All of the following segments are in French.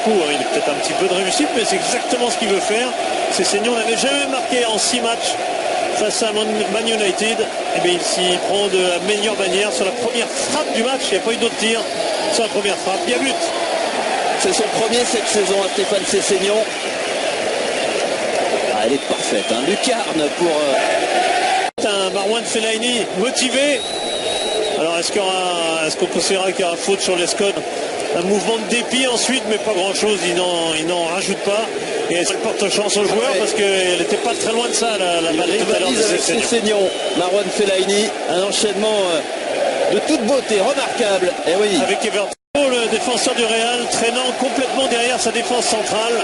coup, il a peut-être un petit peu de réussite, mais c'est exactement ce qu'il veut faire. Sessegnon n'avait jamais marqué en 6 matchs face à Man United. Et bien il s'y prend de la meilleure manière sur la première frappe du match. Il n'y a pas eu d'autre tir sur la première frappe. Il y a but. C'est son premier cette saison à Stéphane Sessegnon. Ah, elle est parfaite, hein. Lucarne pour... Un Marouane Fellaini motivé. Alors est-ce qu'on considérera qu'il y aura faute sur l'Escode? Un mouvement de dépit ensuite, mais pas grand-chose. Il n'en rajoute pas. Et ça porte chance aux joueurs parce qu'elle n'était pas très loin de ça, la balle tout à l'heure de Sessegnon. Marouane Fellaini, un enchaînement de toute beauté, remarquable. Et oui. Avec Everton, le défenseur du Real, traînant complètement derrière sa défense centrale.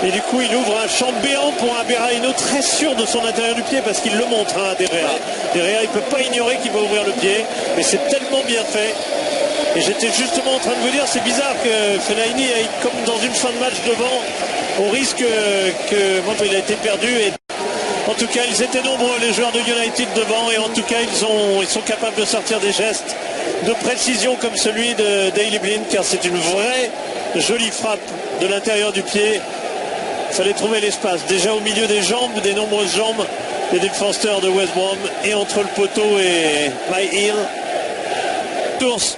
Et du coup, il ouvre un champ béant pour un Berahino très sûr de son intérieur du pied parce qu'il le montre à Derrea. Derrea, il ne peut pas ignorer qu'il va ouvrir le pied. Mais c'est tellement bien fait. Et j'étais justement en train de vous dire, c'est bizarre que Fellaini aille comme dans une fin de match devant, au risque que il a été perdu. Et en tout cas, ils étaient nombreux, les joueurs de United devant, et en tout cas, ils sont capables de sortir des gestes de précision comme celui de Daley Blind, car c'est une vraie jolie frappe de l'intérieur du pied. Il fallait trouver l'espace, déjà au milieu des jambes, des nombreuses jambes des défenseurs de West Brom, et entre le poteau et My Hill. Tours